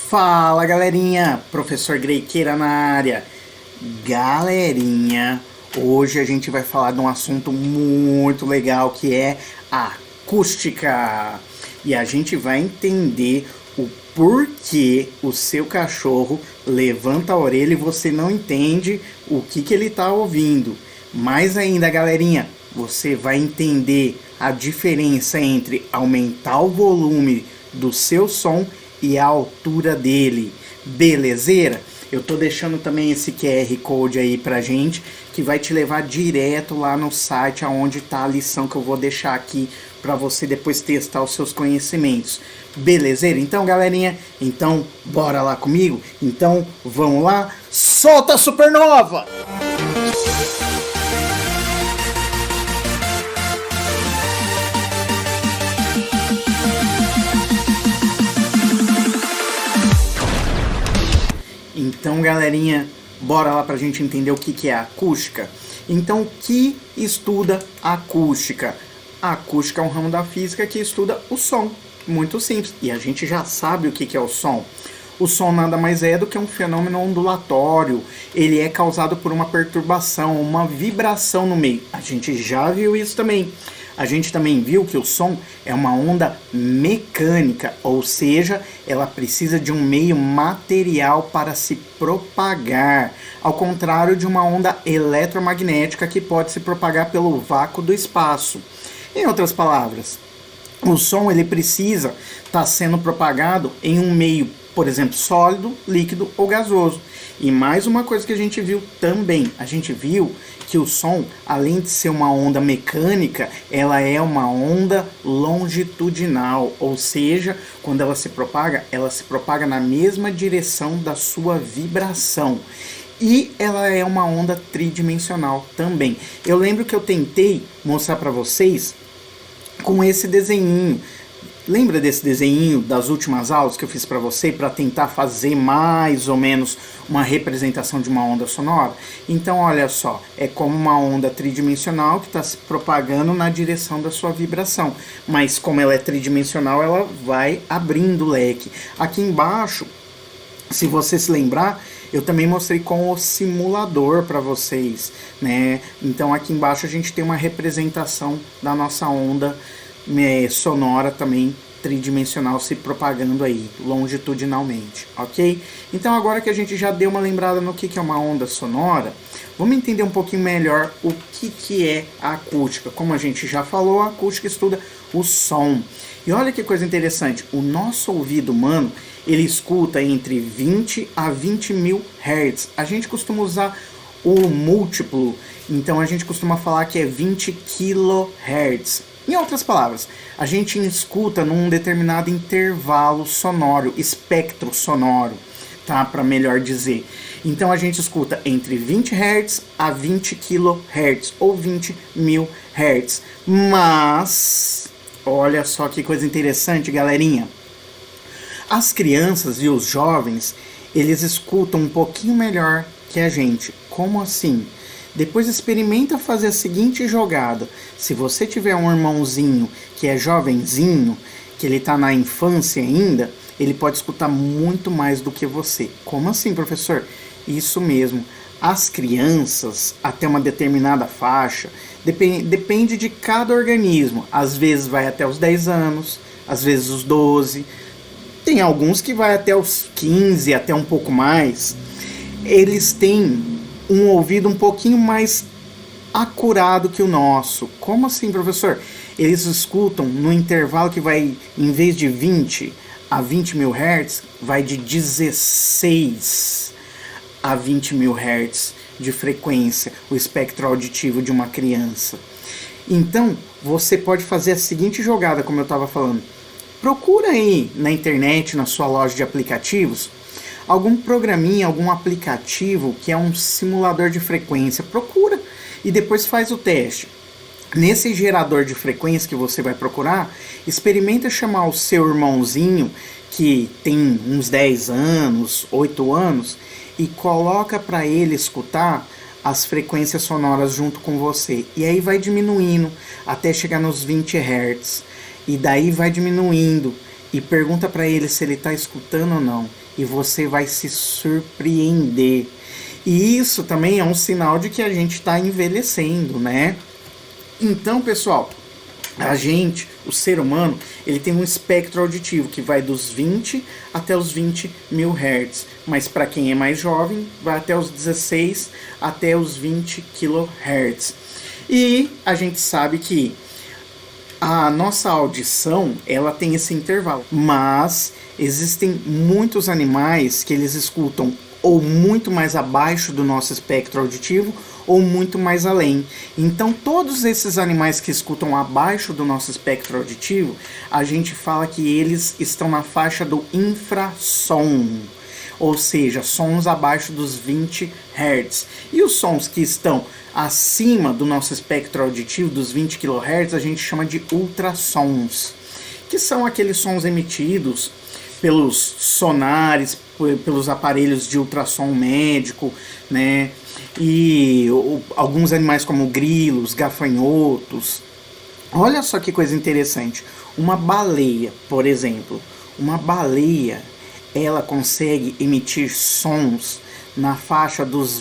Fala galerinha, professor Greiqueira na área. Galerinha, hoje a gente vai falar de um assunto muito legal que é acústica. E a gente vai entender o porquê o seu cachorro levanta a orelha e você não entende o que ele está ouvindo. Mais ainda, galerinha, você vai entender a diferença entre aumentar o volume do seu som e a altura dele. Belezeira? Eu tô deixando também esse QR Code aí pra gente, que vai te levar direto lá no site aonde tá a lição que eu vou deixar aqui para você depois testar os seus conhecimentos. Belezeira? Então, galerinha, então bora lá comigo? Então, vamos lá? Solta a supernova! Então, galerinha, bora lá pra gente entender o que é acústica. Então, o que estuda acústica? A acústica é um ramo da física que estuda o som. Muito simples. E a gente já sabe o que é o som. O som nada mais é do que um fenômeno ondulatório. Ele é causado por uma perturbação, uma vibração no meio. A gente já viu isso também. A gente também viu que o som é uma onda mecânica, ou seja, ela precisa de um meio material para se propagar, ao contrário de uma onda eletromagnética que pode se propagar pelo vácuo do espaço. Em outras palavras, o som ele precisa estar sendo propagado em um meio, por exemplo, sólido, líquido ou gasoso. E mais uma coisa que a gente viu também, a gente viu que o som, além de ser uma onda mecânica, ela é uma onda longitudinal, ou seja, quando ela se propaga na mesma direção da sua vibração. E ela é uma onda tridimensional também. Eu lembro que eu tentei mostrar para vocês com esse desenhinho. Lembra desse desenho das últimas aulas que eu fiz para você para tentar fazer mais ou menos uma representação de uma onda sonora? Então, olha só, é como uma onda tridimensional que está se propagando na direção da sua vibração. Mas como ela é tridimensional, ela vai abrindo o leque. Aqui embaixo, se você se lembrar, eu também mostrei com o simulador para vocês, né? Então aqui embaixo a gente tem uma representação da nossa onda sonora também tridimensional se propagando aí longitudinalmente, ok? Então agora que a gente já deu uma lembrada no que é uma onda sonora, vamos entender um pouquinho melhor o que é a acústica. Como a gente já falou, a acústica estuda o som. E olha que coisa interessante, o nosso ouvido humano, ele escuta entre 20 a 20 mil Hz. A gente costuma usar o múltiplo, então a gente costuma falar que é 20 kHz. Em outras palavras, a gente escuta num determinado intervalo sonoro, espectro sonoro, tá? Para melhor dizer. Então a gente escuta entre 20 Hz a 20 kHz ou 20 mil Hz. Mas, olha só que coisa interessante, galerinha. As crianças e os jovens, eles escutam um pouquinho melhor que a gente. Como assim? Depois experimenta fazer a seguinte jogada. Se você tiver um irmãozinho que é jovenzinho, que ele está na infância ainda, ele pode escutar muito mais do que você. Como assim, professor? Isso mesmo. As crianças, até uma determinada faixa, depende de cada organismo. Às vezes vai até os 10 anos, às vezes os 12. Tem alguns que vai até os 15, até um pouco mais. Eles têm um ouvido um pouquinho mais acurado que o nosso. Como assim, professor? Eles escutam no intervalo que vai, em vez de 20 a 20 mil Hz, vai de 16 a 20 mil Hz de frequência, o espectro auditivo de uma criança. Então, você pode fazer a seguinte jogada, como eu estava falando. Procura aí na internet, na sua loja de aplicativos, algum programinha, algum aplicativo que é um simulador de frequência. Procura e depois faz o teste. Nesse gerador de frequência que você vai procurar, experimenta chamar o seu irmãozinho, que tem uns 10 anos, 8 anos, e coloca para ele escutar as frequências sonoras junto com você. E aí vai diminuindo até chegar nos 20 Hz. E daí vai diminuindo. e pergunta para ele se ele está escutando ou não. E você vai se surpreender. E isso também é um sinal de que a gente está envelhecendo, né? Então, pessoal, a gente, o ser humano, ele tem um espectro auditivo que vai dos 20 até os 20 mil Hz. Mas para quem é mais jovem, vai até os 16 até os 20 kHz. E a gente sabe que a nossa audição, ela tem esse intervalo. Mas existem muitos animais que eles escutam ou muito mais abaixo do nosso espectro auditivo ou muito mais além. Então, todos esses animais que escutam abaixo do nosso espectro auditivo, a gente fala que eles estão na faixa do infrassom, ou seja, sons abaixo dos 20 Hz. E os sons que estão acima do nosso espectro auditivo, dos 20 kHz, a gente chama de ultrassons, que são aqueles sons emitidos pelos sonares, pelos aparelhos de ultrassom médico, né? E alguns animais como grilos, gafanhotos. Olha só que coisa interessante. Uma baleia, por exemplo. Uma baleia, ela consegue emitir sons na faixa dos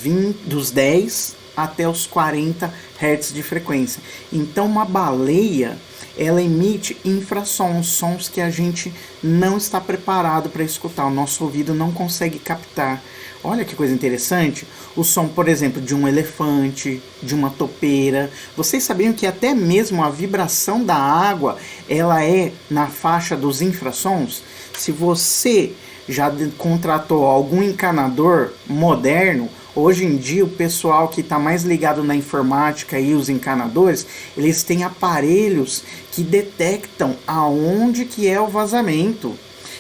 10 até os 40 Hz de frequência. Então uma baleia, ela emite infrassons, sons que a gente não está preparado para escutar, o nosso ouvido não consegue captar. Olha que coisa interessante, o som, por exemplo, de um elefante, de uma topeira. Vocês sabiam que até mesmo a vibração da água, ela é na faixa dos infrassons? Se você já contratou algum encanador moderno, hoje em dia o pessoal que está mais ligado na informática e os encanadores, eles têm aparelhos que detectam aonde que é o vazamento.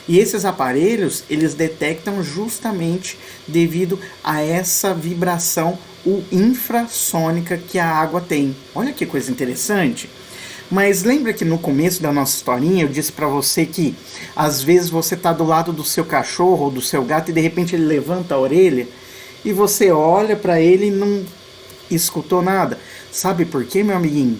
E esses aparelhos, eles detectam justamente devido a essa vibração infrassônica que a água tem. Olha que coisa interessante. Mas lembra que no começo da nossa historinha eu disse para você que às vezes você está do lado do seu cachorro ou do seu gato e de repente ele levanta a orelha e você olha para ele e não escutou nada. Sabe por quê, meu amiguinho?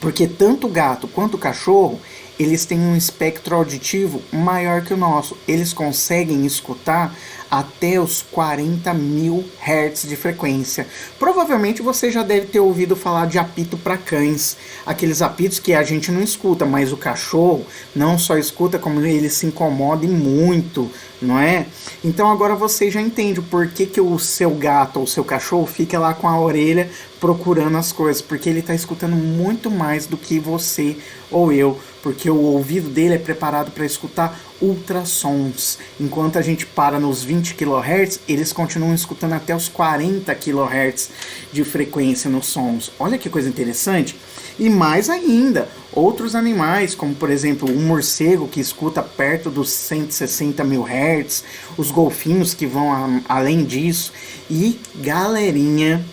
Porque tanto o gato quanto o cachorro, eles têm um espectro auditivo maior que o nosso. Eles conseguem escutar até os 40 mil Hz de frequência. Provavelmente você já deve ter ouvido falar de apito para cães. Aqueles apitos que a gente não escuta, mas o cachorro não só escuta, como ele se incomoda muito, não é? Então agora você já entende o porquê que o seu gato ou o seu cachorro fica lá com a orelha procurando as coisas. Porque ele está escutando muito mais do que você ou eu. Porque o ouvido dele é preparado para escutar ultrassons. Enquanto a gente para nos 20 kHz, eles continuam escutando até os 40 kHz de frequência nos sons. Olha que coisa interessante. E mais ainda, outros animais, como por exemplo o morcego, que escuta perto dos 160 mil Hz, os golfinhos que vão além disso. E galerinha,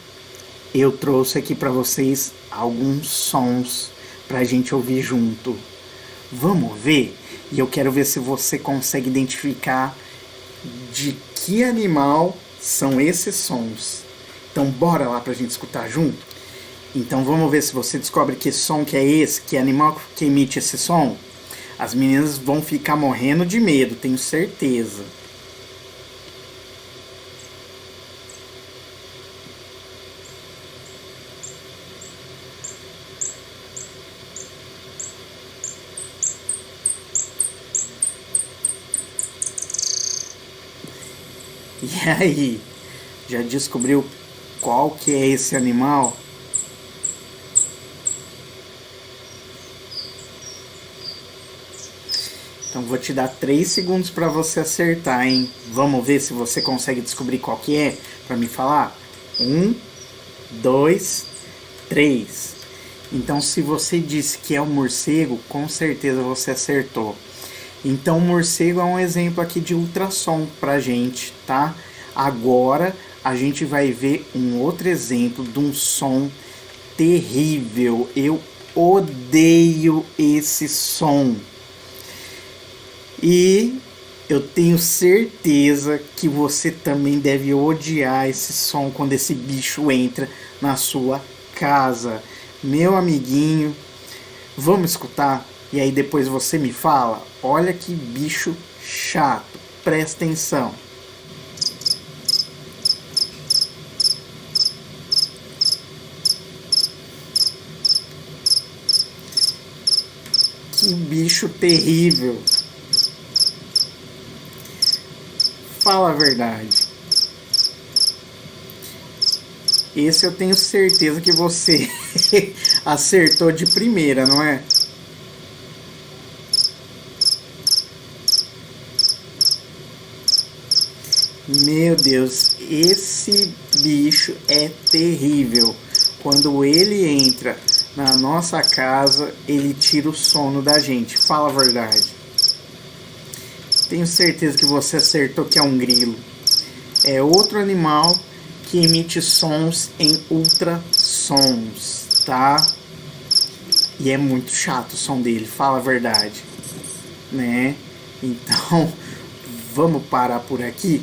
eu trouxe aqui para vocês alguns sons para a gente ouvir junto. Vamos ver? E eu quero ver se você consegue identificar de que animal são esses sons. Então bora lá pra gente escutar junto? Então vamos ver se você descobre que som que é esse, que animal que emite esse som. As meninas vão ficar morrendo de medo, tenho certeza. E aí, já descobriu qual que é esse animal? Então vou te dar 3 segundos para você acertar, hein? Vamos ver se você consegue descobrir qual que é para me falar? 1, 2, 3. Então se você disse que é um morcego, com certeza você acertou. Então o morcego é um exemplo aqui de ultrassom pra gente, tá? Agora a gente vai ver um outro exemplo de um som terrível. Eu odeio esse som. E eu tenho certeza que você também deve odiar esse som quando esse bicho entra na sua casa. Meu amiguinho, vamos escutar? E aí depois você me fala Olha que bicho chato. Presta atenção. Que bicho terrível. Fala a verdade. Esse eu tenho certeza que você acertou de primeira, não é? Meu Deus, esse bicho é terrível. Quando ele entra na nossa casa, ele tira o sono da gente. Fala a verdade. Tenho certeza que você acertou que é um grilo. É outro animal que emite sons em ultrassons, tá? E é muito chato o som dele, fala a verdade, né? Então, vamos parar por aqui?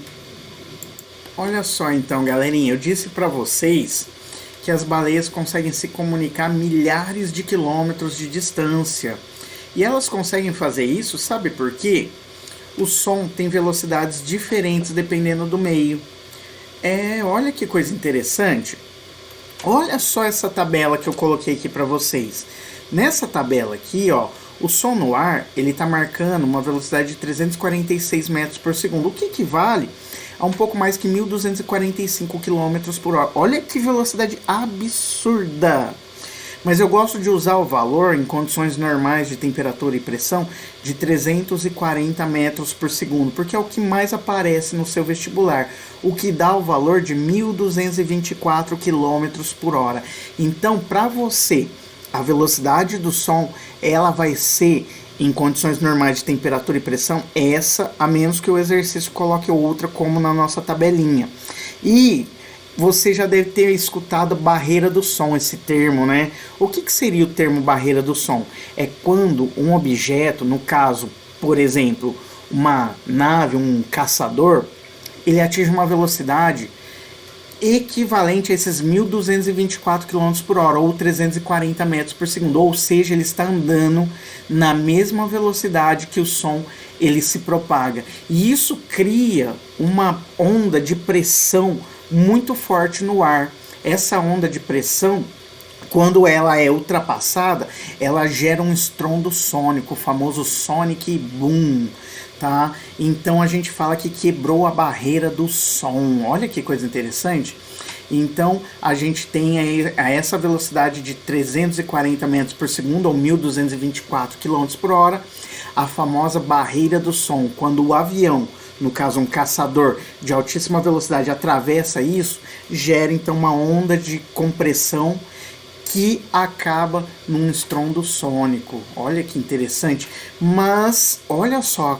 Olha só então, galerinha, eu disse pra vocês que as baleias conseguem se comunicar a milhares de quilômetros de distância. E elas conseguem fazer isso, sabe por quê? O som tem velocidades diferentes dependendo do meio. Olha que coisa interessante. Olha só essa tabela que eu coloquei aqui para vocês. Nessa tabela aqui, ó, o som no ar, ele está marcando uma velocidade de 346 metros por segundo, o que equivale a um pouco mais que 1.245 km por hora. Olha que velocidade absurda! Mas eu gosto de usar o valor em condições normais de temperatura e pressão de 340 metros por segundo, porque é o que mais aparece no seu vestibular, o que dá o valor de 1.224 km por hora. Então, para você, a velocidade do som, ela vai ser, em condições normais de temperatura e pressão, essa, a menos que o exercício coloque outra, como na nossa tabelinha. E você já deve ter escutado barreira do som, esse termo, né? O que seria o termo barreira do som? É quando um objeto, no caso, por exemplo, uma nave, um caçador, ele atinge uma velocidade equivalente a esses 1.224 km por hora, ou 340 metros por segundo. Ou seja, ele está andando na mesma velocidade que o som ele se propaga. E isso cria uma onda de pressão muito forte no ar. Essa onda de pressão, quando ela é ultrapassada, ela gera um estrondo sônico, o famoso sonic boom, tá? Então a gente fala que quebrou a barreira do som. Olha que coisa interessante. Então a gente tem a essa velocidade de 340 metros por segundo, ou 1.224 km por hora, a famosa barreira do som. Quando o avião, no caso um caçador de altíssima velocidade, atravessa isso, gera então uma onda de compressão que acaba num estrondo sônico. Olha que interessante. Mas olha só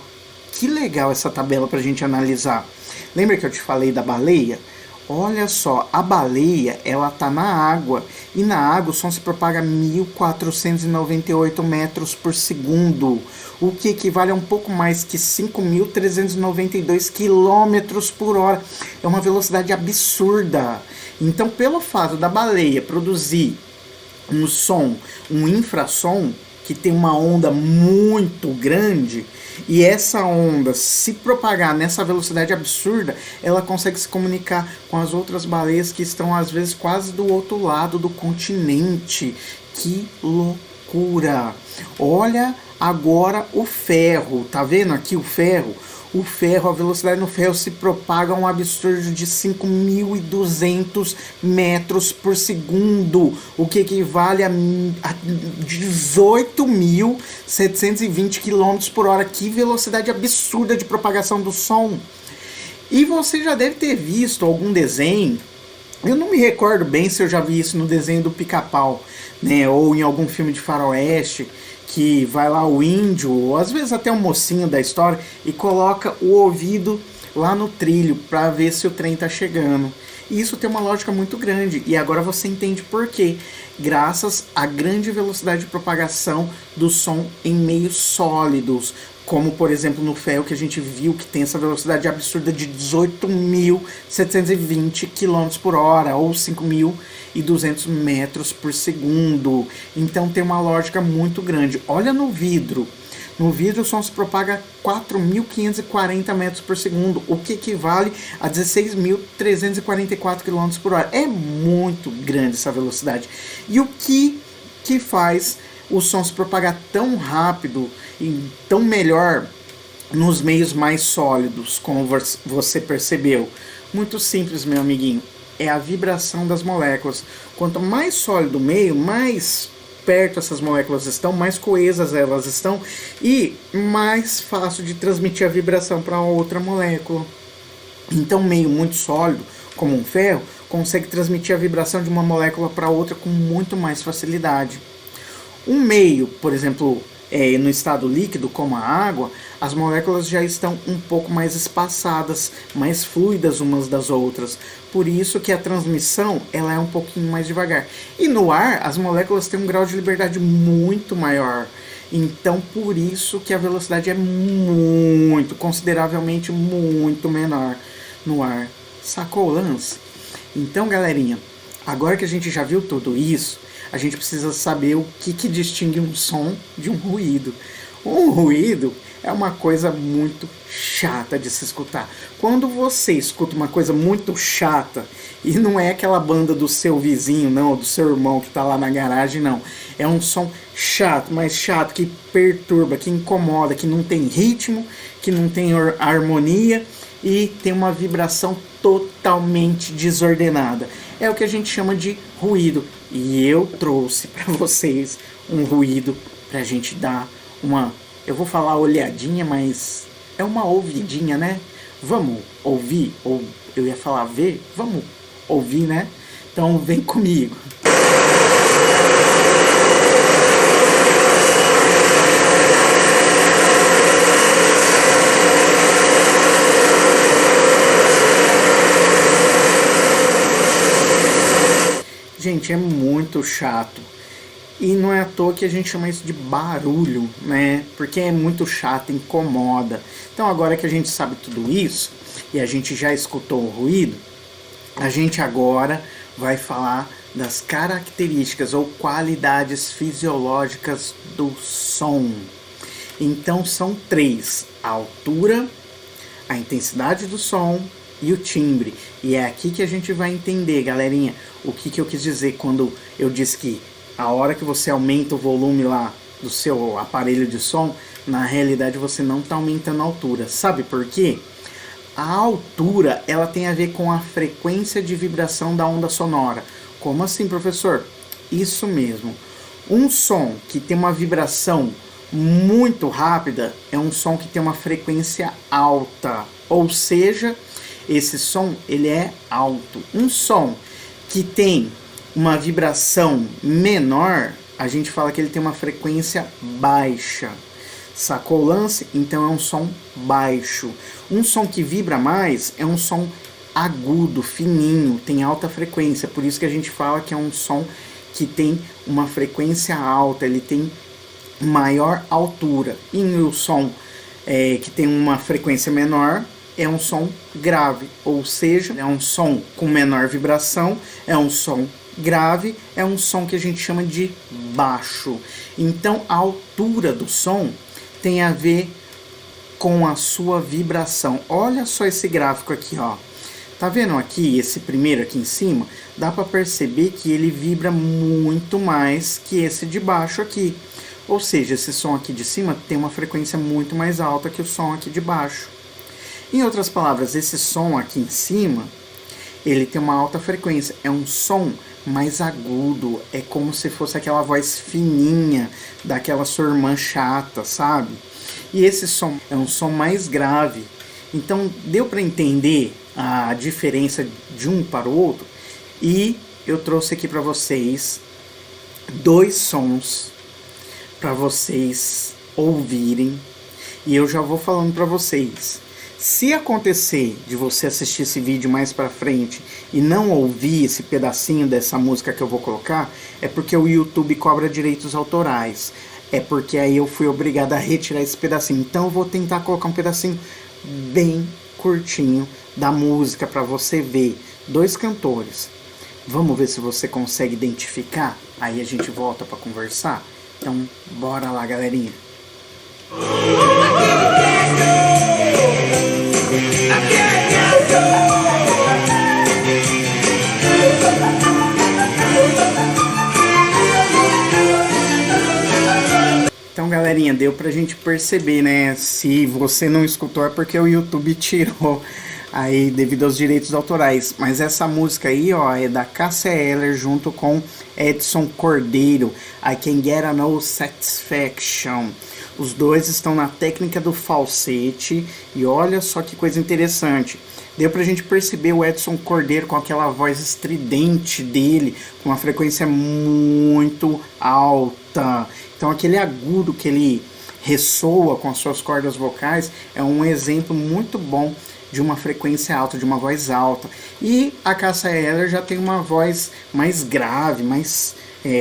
que legal essa tabela para a gente analisar. Lembra que eu te falei da baleia? Olha só, a baleia, ela tá na água, e na água o som se propaga a 1.498 metros por segundo, o que equivale a um pouco mais que 5.392 quilômetros por hora. É uma velocidade absurda. Então, pelo fato da baleia produzir um som, um infrassom, que tem uma onda muito grande, e essa onda se propagar nessa velocidade absurda, ela consegue se comunicar com as outras baleias que estão às vezes quase do outro lado do continente. Que loucura! Olha agora o ferro, tá vendo aqui o ferro? O ferro, a velocidade no ferro se propaga a um absurdo de 5.200 metros por segundo, o que equivale a 18.720 km por hora. Que velocidade absurda de propagação do som! E você já deve ter visto algum desenho, eu não me recordo bem se eu já vi isso no desenho do Pica-Pau, né, ou em algum filme de faroeste, que vai lá o índio, ou às vezes até o mocinho da história, e coloca o ouvido lá no trilho para ver se o trem tá chegando. E isso tem uma lógica muito grande, e agora você entende por quê. Graças à grande velocidade de propagação do som em meios sólidos, como por exemplo no ferro, que a gente viu que tem essa velocidade absurda de 18.720 km por hora, ou 5.200 metros por segundo. Então tem uma lógica muito grande. Olha no vidro. No vidro, o som se propaga a 4.540 metros por segundo, o que equivale a 16.344 km por hora. É muito grande essa velocidade. E o que faz o som se propagar tão rápido e tão melhor nos meios mais sólidos, como você percebeu? Muito simples, meu amiguinho. É a vibração das moléculas. Quanto mais sólido o meio, mais perto essas moléculas estão, mais coesas elas estão e mais fácil de transmitir a vibração para outra molécula. Então, um meio muito sólido, como um ferro, consegue transmitir a vibração de uma molécula para outra com muito mais facilidade. Um meio, por exemplo, no estado líquido, como a água, as moléculas já estão um pouco mais espaçadas, mais fluidas umas das outras. Por isso que a transmissão ela é um pouquinho mais devagar. E no ar, as moléculas têm um grau de liberdade muito maior. Então, por isso que a velocidade é consideravelmente muito menor no ar. Sacou o lance? Então, galerinha, agora que a gente já viu tudo isso, a gente precisa saber o que distingue um som de um ruído. Um ruído é uma coisa muito chata de se escutar. Quando você escuta uma coisa muito chata, e não é aquela banda do seu vizinho, não, do seu irmão que está lá na garagem, não. É um som chato, mas chato, que perturba, que incomoda, que não tem ritmo, que não tem harmonia e tem uma vibração totalmente desordenada. É o que a gente chama de ruído. E eu trouxe para vocês um ruído para a gente dar uma, eu vou falar olhadinha, mas é uma ouvidinha, né? Vamos ouvir, ou eu ia falar ver, vamos ouvir, né? Então vem comigo. Gente, é muito chato. E não é à toa que a gente chama isso de barulho, né? Porque é muito chato, incomoda. Então agora que a gente sabe tudo isso, e a gente já escutou o ruído, a gente agora vai falar das características ou qualidades fisiológicas do som. Então são 3: a altura, a intensidade do som e o timbre. E é aqui que a gente vai entender, galerinha, o que eu quis dizer quando eu disse que a hora que você aumenta o volume lá do seu aparelho de som, na realidade você não está aumentando a altura. Sabe por quê? A altura ela tem a ver com a frequência de vibração da onda sonora. Como assim, professor? Isso mesmo. Um som que tem uma vibração muito rápida é um som que tem uma frequência alta. Ou seja, esse som ele é alto. Um som que tem uma vibração menor, a gente fala que ele tem uma frequência baixa. Sacou o lance? Então é um som baixo. Um som que vibra mais é um som agudo, fininho, tem alta frequência. Por isso que a gente fala que é um som que tem uma frequência alta, ele tem maior altura. E o som que tem uma frequência menor é um som grave, ou seja, é um som com menor vibração, é um som grave, é um som que a gente chama de baixo. Então a altura do som tem a ver com a sua vibração. Olha só esse gráfico aqui, ó. Tá vendo aqui, esse primeiro aqui em cima? Dá para perceber que ele vibra muito mais que esse de baixo aqui. Ou seja, esse som aqui de cima tem uma frequência muito mais alta que o som aqui de baixo. Em outras palavras, esse som aqui em cima, ele tem uma alta frequência. É um som mais agudo. É como se fosse aquela voz fininha daquela sua irmã chata, sabe? E esse som é um som mais grave. Então, deu para entender a diferença de um para o outro? E eu trouxe aqui para vocês 2 sons para vocês ouvirem. E eu já vou falando para vocês. Se acontecer de você assistir esse vídeo mais pra frente e não ouvir esse pedacinho dessa música que eu vou colocar, é porque o YouTube cobra direitos autorais. É porque aí eu fui obrigado a retirar esse pedacinho. Então eu vou tentar colocar um pedacinho bem curtinho da música para você ver. 2 cantores. Vamos ver se você consegue identificar? Aí a gente volta para conversar. Então bora lá, galerinha. Então, galerinha, deu pra gente perceber, né? Se você não escutou é porque o YouTube tirou aí devido aos direitos autorais. Mas essa música aí, ó, é da Cássia Eller junto com Edson Cordeiro. I Can Get No Satisfaction. Os dois estão na técnica do falsete e olha só que coisa interessante. Deu pra gente perceber o Edson Cordeiro com aquela voz estridente dele, com uma frequência muito alta. Então aquele agudo que ele ressoa com as suas cordas vocais é um exemplo muito bom de uma frequência alta, de uma voz alta. E a Cássia Eller já tem uma voz mais grave, mais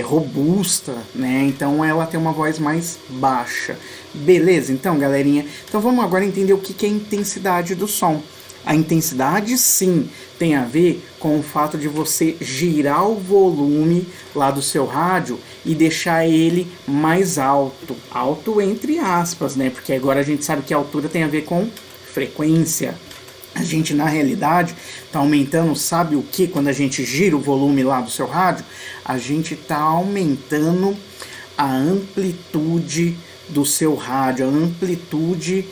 robusta, né? Então ela tem uma voz mais baixa. Beleza? Então, galerinha, então vamos agora entender o que é a intensidade do som. A intensidade, sim, tem a ver com o fato de você girar o volume lá do seu rádio e deixar ele mais alto. Alto entre aspas, né? Porque agora a gente sabe que a altura tem a ver com frequência. A gente, na realidade, está aumentando, sabe o que? Quando a gente gira o volume lá do seu rádio, a gente está aumentando a amplitude do seu rádio, a amplitude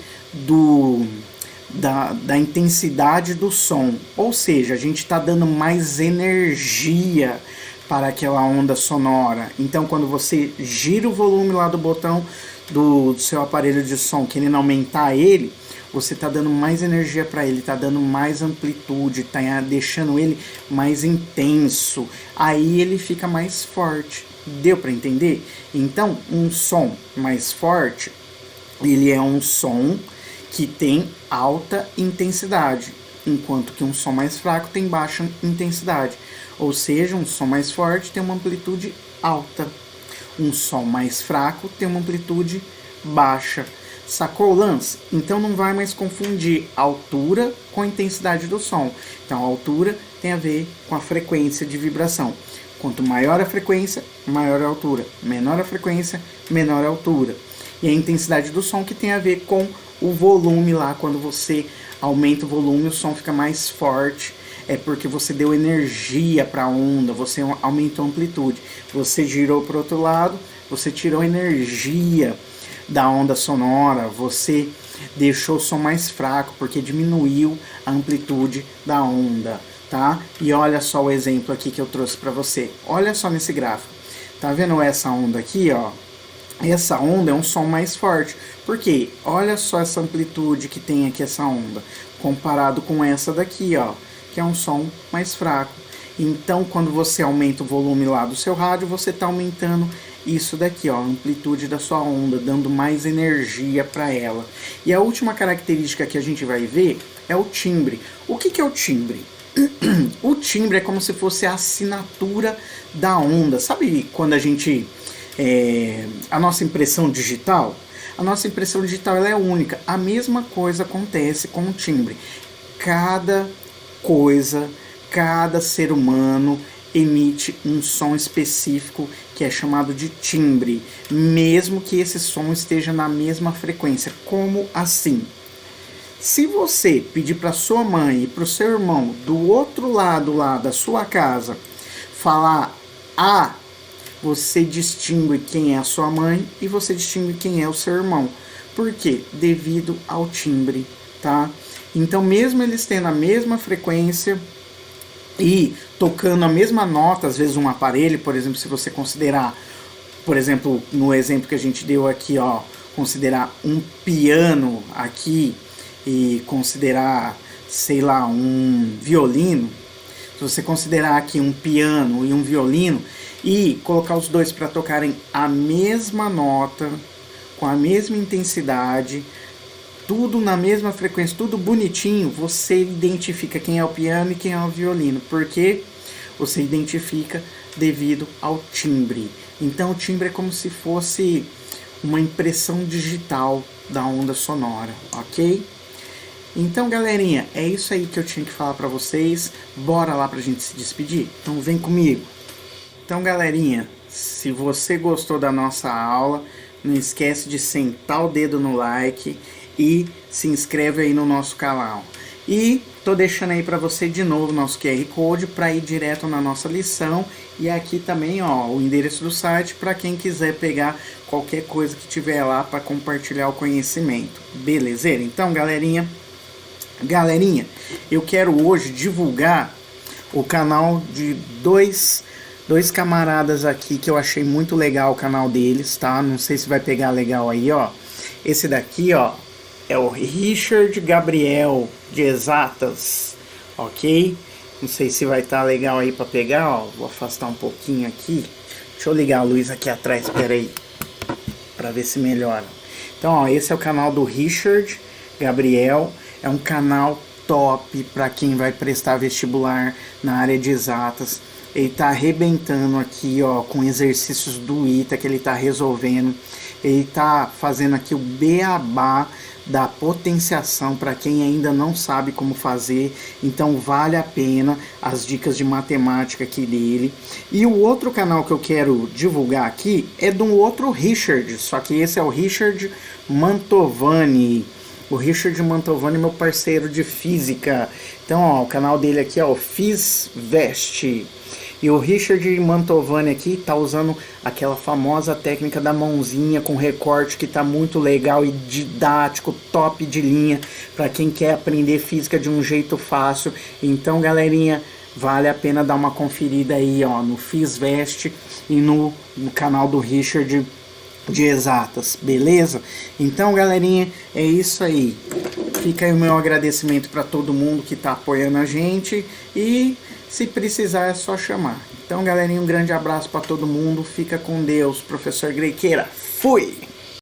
da intensidade do som. Ou seja, a gente está dando mais energia para aquela onda sonora. Então, quando você gira o volume lá do botão do seu aparelho de som, querendo aumentar ele, você está dando mais energia para ele, está dando mais amplitude, está deixando ele mais intenso. Aí ele fica mais forte. Deu para entender? Então, um som mais forte, ele é um som que tem alta intensidade, enquanto que um som mais fraco tem baixa intensidade. Ou seja, um som mais forte tem uma amplitude alta, um som mais fraco tem uma amplitude baixa. Sacou o lance? Então não vai mais confundir altura com a intensidade do som. Então a altura tem a ver com a frequência de vibração. Quanto maior a frequência, maior a altura. Menor a frequência, menor a altura. E a intensidade do som que tem a ver com o volume lá. Quando você aumenta o volume, o som fica mais forte. É porque você deu energia para a onda, você aumentou a amplitude. Você girou para o outro lado, você tirou energia da onda sonora, você deixou o som mais fraco porque diminuiu a amplitude da onda, tá? E olha só o exemplo aqui que eu trouxe para você. Olha só nesse gráfico. Tá vendo essa onda aqui, ó? Essa onda é um som mais forte. Por quê? Olha só essa amplitude que tem aqui essa onda, comparado com essa daqui, ó, que é um som mais fraco. Então, quando você aumenta o volume lá do seu rádio, você está aumentando isso daqui, ó, a amplitude da sua onda, dando mais energia para ela. E a última característica que a gente vai ver é o timbre. O que é o timbre? O timbre é como se fosse a assinatura da onda. Sabe quando a gente... a nossa impressão digital? A nossa impressão digital ela é única. A mesma coisa acontece com o timbre. Cada coisa, cada ser humano emite um som específico que é chamado de timbre, mesmo que esse som esteja na mesma frequência. Como assim? Se você pedir para sua mãe e para o seu irmão do outro lado lá da sua casa falar A, você distingue quem é a sua mãe e você distingue quem é o seu irmão. Por quê? Devido ao timbre, tá? Então, mesmo eles tendo a mesma frequência e tocando a mesma nota, às vezes um aparelho, por exemplo, se você considerar, por exemplo, no exemplo que a gente deu aqui, ó, considerar um piano aqui e considerar, sei lá, um violino, se você considerar aqui um piano e um violino e colocar os dois para tocarem a mesma nota, com a mesma intensidade, tudo na mesma frequência, tudo bonitinho, você identifica quem é o piano e quem é o violino, porque você identifica devido ao timbre. Então o timbre é como se fosse uma impressão digital da onda sonora, ok? Então, galerinha, é isso aí que eu tinha que falar para vocês. Bora lá pra gente se despedir? Então vem comigo. Então, galerinha, se você gostou da nossa aula, não esquece de sentar o dedo no like e se inscreve aí no nosso canal. E tô deixando aí para você de novo nosso QR Code para ir direto na nossa lição, e aqui também ó, o endereço do site para quem quiser pegar qualquer coisa que tiver lá para compartilhar o conhecimento. Belezeira? Então, galerinha, eu quero hoje divulgar o canal de dois camaradas aqui que eu achei muito legal o canal deles, tá? Não sei se vai pegar legal aí, ó. Esse daqui, ó, é o Richard Gabriel de Exatas, ok? Não sei se vai estar legal aí para pegar, ó. Vou afastar um pouquinho aqui. Deixa eu ligar a luz aqui atrás, espera aí, para ver se melhora. Então, ó, esse é o canal do Richard Gabriel. É um canal top para quem vai prestar vestibular na área de exatas. Ele tá arrebentando aqui, ó, com exercícios do ITA que ele tá resolvendo. Ele tá fazendo aqui o beabá da potenciação para quem ainda não sabe como fazer. Então vale a pena as dicas de matemática aqui dele. E o outro canal que eu quero divulgar aqui é de um outro Richard, só que esse é o Richard Mantovani. O Richard Mantovani é meu parceiro de física. Então, ó, o canal dele aqui é o FizVest. E o Richard Mantovani aqui tá usando aquela famosa técnica da mãozinha com recorte que tá muito legal e didático, top de linha para quem quer aprender física de um jeito fácil. Então, galerinha, vale a pena dar uma conferida aí, ó, no FizVest e no canal do Richard de exatas, beleza? Então, galerinha, é isso aí. Fica aí o meu agradecimento para todo mundo que tá apoiando a gente, e se precisar é só chamar. Então, galerinha, um grande abraço para todo mundo. Fica com Deus, professor Grequeira. Fui!